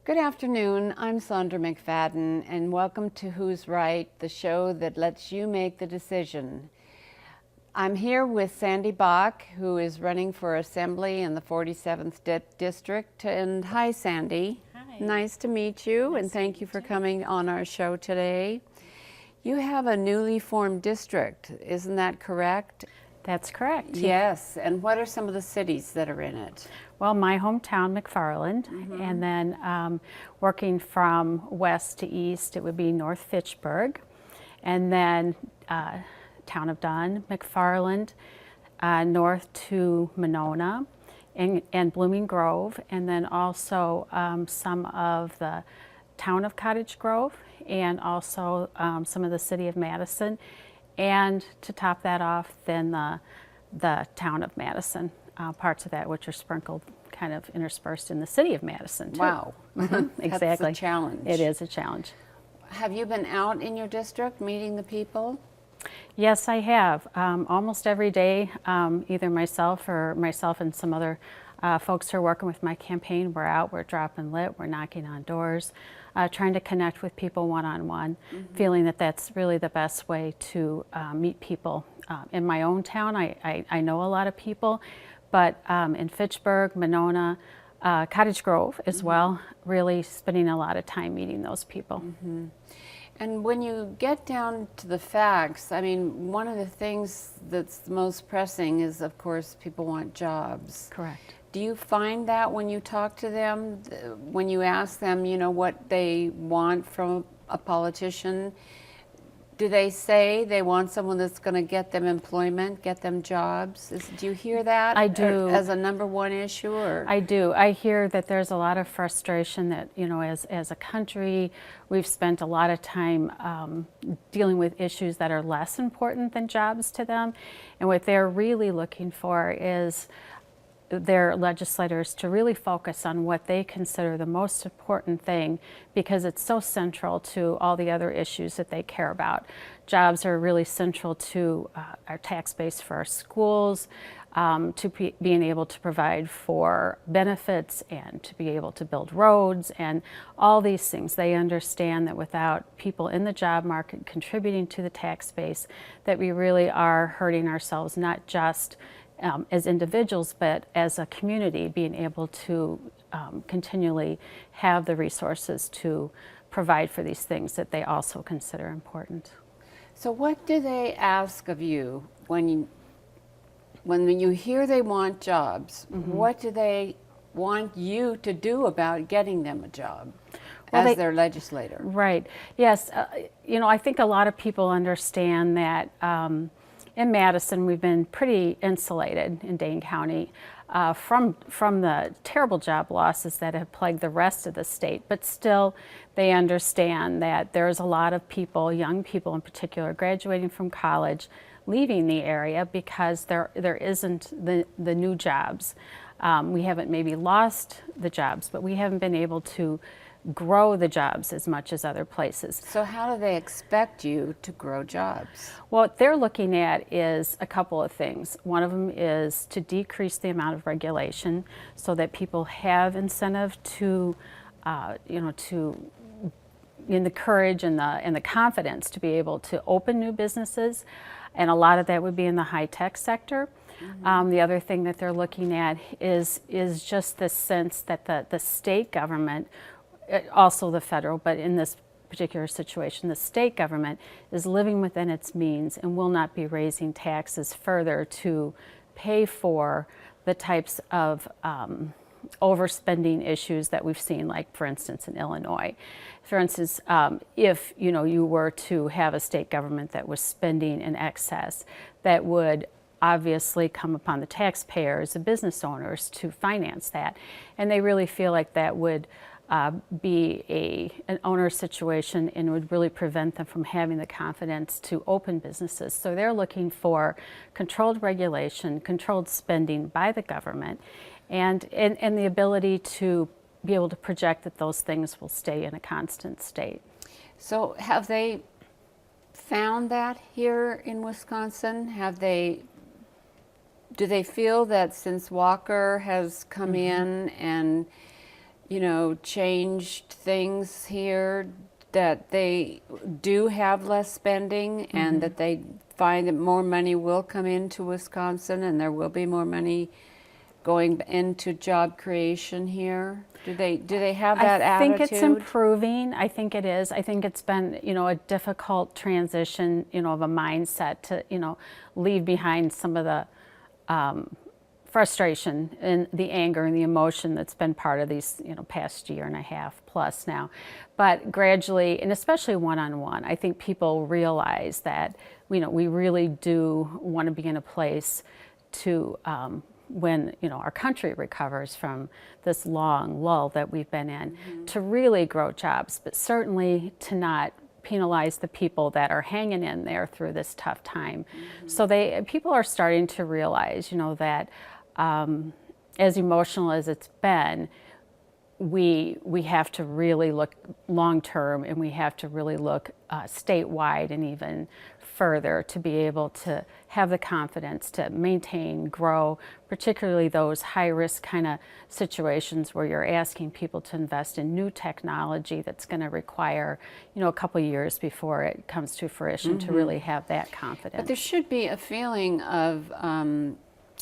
Good afternoon, I'm Sandra McFadden, and welcome to Who's Right, the show that lets you make the decision. I'm here with Sandy Bakk, who is running for Assembly in the 47th District. And hi, Sandy. Hi. Nice to meet you, Nice and to thank meet you for you. coming on our show today. You have a newly formed district, isn't that correct? That's correct. Yes, and what are some of the cities that are in it? Well, my hometown, McFarland, and then working from west to east, it would be North Fitchburg, and then Town of Dunn, McFarland, north to Monona, and Blooming Grove, and then also some of the town of Cottage Grove, and also some of the city of Madison, and to top that off, then the town of Madison, parts of that which are sprinkled, kind of interspersed in the city of Madison too. Wow, Exactly. That's a challenge. It is a challenge. Have you been out in your district meeting the people? Yes, I have. Almost every day, either myself and some other folks who are working with my campaign, we're out, we're dropping lit, we're knocking on doors, trying to connect with people one-on-one, feeling that that's really the best way to meet people. In my own town, I know a lot of people, but in Fitchburg, Monona, Cottage Grove as well, really spending a lot of time meeting those people. And when you get down to the facts, I mean, one of the things that's the most pressing is, of course, people want jobs. Correct. Do you find that when you talk to them, when you ask them, you know, what they want from a politician, do they say they want someone that's going to get them employment, get them jobs? Do you hear that? I do. As a number one issue? Or? I do. I hear that there's a lot of frustration that, you know, as a country, we've spent a lot of time dealing with issues that are less important than jobs to them. And what they're really looking for is their legislators to really focus on what they consider the most important thing, because it's so central to all the other issues that they care about. Jobs are really central to our tax base for our schools, to being able to provide for benefits and to be able to build roads and all these things. They understand that without people in the job market contributing to the tax base, that we really are hurting ourselves, not just as individuals, but as a community, being able to continually have the resources to provide for these things that they also consider important. So what do they ask of you when you hear they want jobs? What do they want you to do about getting them a job as their legislator? Right. Yes. You know, I think a lot of people understand that in Madison, we've been pretty insulated in Dane County from the terrible job losses that have plagued the rest of the state. But still, they understand that there's a lot of people, young people in particular, graduating from college, leaving the area because there isn't the new jobs. We haven't maybe lost the jobs, but we haven't been able to grow the jobs as much as other places. So how do they expect you to grow jobs? Well, what they're looking at is a couple of things. One of them is to decrease the amount of regulation so that people have incentive to, in the courage and the confidence to be able to open new businesses, and a lot of that would be in the high-tech sector. The other thing that they're looking at is just the sense that the state government, also the federal, but in this particular situation, the state government is living within its means and will not be raising taxes further to pay for the types of overspending issues that we've seen, like for instance in Illinois. For instance, if you were to have a state government that was spending in excess, that would obviously come upon the taxpayers, the business owners, to finance that, and they really feel like that would be an owner situation and would really prevent them from having the confidence to open businesses. So they're looking for controlled regulation, controlled spending by the government, and the ability to be able to project that those things will stay in a constant state. So have they found that here in Wisconsin? Do they feel that since Walker has come in and you know, changed things here, that they do have less spending and that they find that more money will come into Wisconsin and there will be more money going into job creation here? Do they have that attitude? I think it's improving. I think it is. I think it's been, you know, a difficult transition, you know, of a mindset to, you know, leave behind some of the frustration and the anger and the emotion that's been part of these, you know, past year and a half plus now. But gradually, and especially one-on-one, I think people realize that, you know, we really do want to be in a place to, when, you know, our country recovers from this long lull that we've been in, to really grow jobs, but certainly to not penalize the people that are hanging in there through this tough time. So people are starting to realize, you know, that as emotional as it's been, we have to really look long term, and we have to really look statewide and even further to be able to have the confidence to maintain, grow, particularly those high risk kind of situations where you're asking people to invest in new technology that's going to require, you know, a couple years before it comes to fruition to really have that confidence. But there should be a feeling of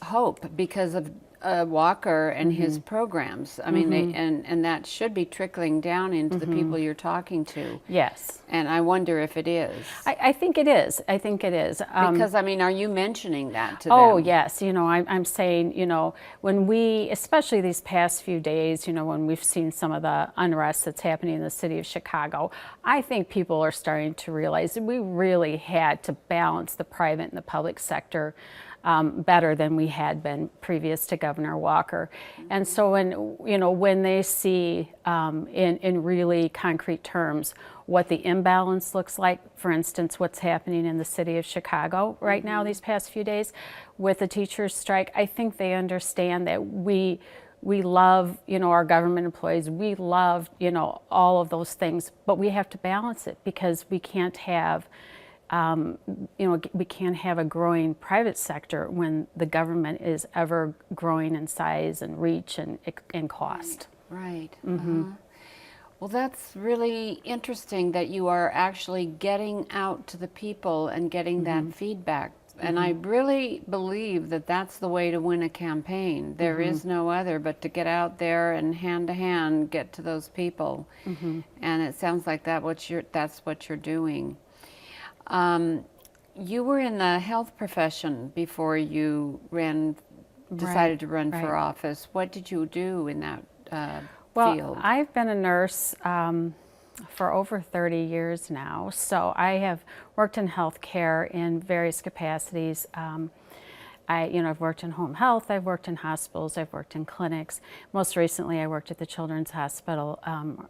hope because of Walker and his programs. I mean, and that should be trickling down into the people you're talking to. Yes. And I wonder if it is. I think it is. I think it is. Because, I mean, are you mentioning that to them? Oh, yes. You know, I'm saying, you know, when we, especially these past few days, you know, when we've seen some of the unrest that's happening in the city of Chicago, I think people are starting to realize that we really had to balance the private and the public sector better than we had been previous to Governor Walker. And so when, you know, when they see in really concrete terms what the imbalance looks like, for instance, what's happening in the city of Chicago right now these past few days with the teachers' strike, I think they understand that we love, you know, our government employees, we love, you know, all of those things, but we have to balance it because we can't have you know, we can't have a growing private sector when the government is ever growing in size and reach and cost. Right. Well, that's really interesting that you are actually getting out to the people and getting that feedback. And I really believe that that's the way to win a campaign. There is no other but to get out there and hand to hand get to those people. And it sounds like that's what you're doing. You were in the health profession before you decided to run for office. What did you do in that field? Well, I've been a nurse for over 30 years now, so I have worked in healthcare in various capacities. I've worked in home health, I've worked in hospitals, I've worked in clinics. Most recently, I worked at the Children's Hospital,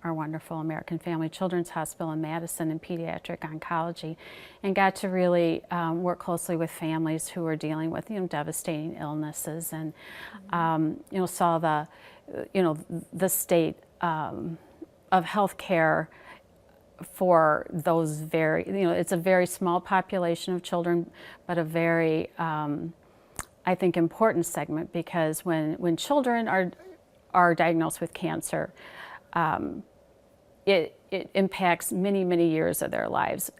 our wonderful American Family Children's Hospital in Madison in pediatric oncology, and got to really work closely with families who were dealing with, you know, devastating illnesses, and you know, saw the state of healthcare for those very, you know, it's a very small population of children, but a very I think important segment, because when children are diagnosed with cancer, it impacts many years of their lives,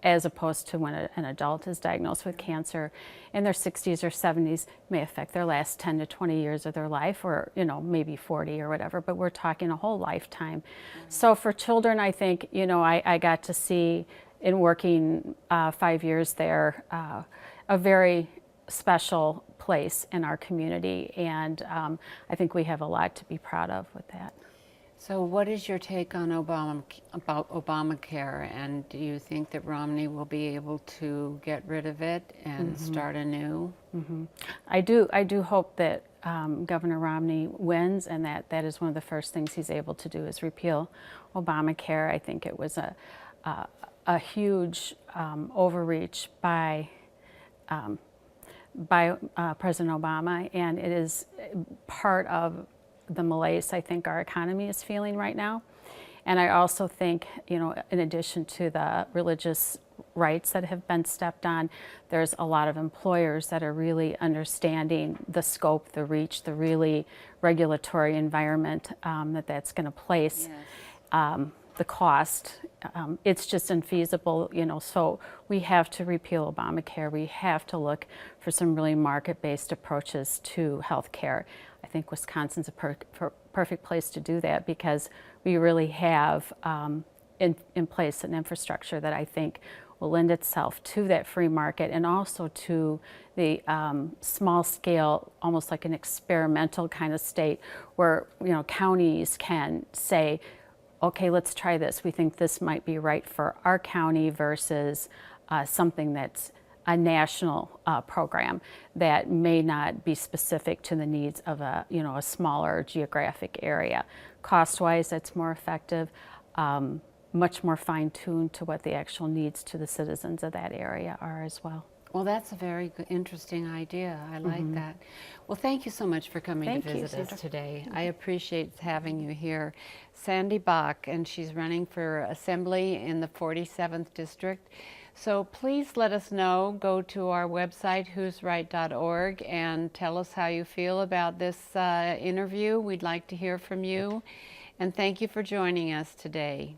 as opposed to when an adult is diagnosed with cancer in their 60s or 70s, may affect their last 10 to 20 years of their life, or, you know, maybe 40 or whatever, but we're talking a whole lifetime. So for children, I think, you know, I got to see, in working 5 years there, a very special place in our community, and I think we have a lot to be proud of with that. So what is your take on Obamacare, and do you think that Romney will be able to get rid of it and start anew? I do hope that Governor Romney wins, and that is one of the first things he's able to do is repeal Obamacare. I think it was a huge overreach by President Obama, and it is part of the malaise I think our economy is feeling right now. And I also think, you know, in addition to the religious rights that have been stepped on. There's a lot of employers that are really understanding the scope, the reach, the really regulatory environment that's going to place. Yes. The cost. It's just unfeasible, so we have to repeal Obamacare. We have to look for some really market-based approaches to health care. I think Wisconsin's a perfect place to do that because we really have in place an infrastructure that I think will lend itself to that free market and also to the small scale, almost like an experimental kind of state where counties can say, okay, let's try this. We think this might be right for our county versus something that's a national program that may not be specific to the needs of a smaller geographic area. Cost-wise, that's more effective, much more fine-tuned to what the actual needs to the citizens of that area are as well. Well, that's a very interesting idea. I like that. Well, thank you so much for coming to visit us today. I appreciate having you here. Sandy Bakk, and she's running for Assembly in the 47th District. So please let us know. Go to our website, whosright.org, and tell us how you feel about this interview. We'd like to hear from you. And thank you for joining us today.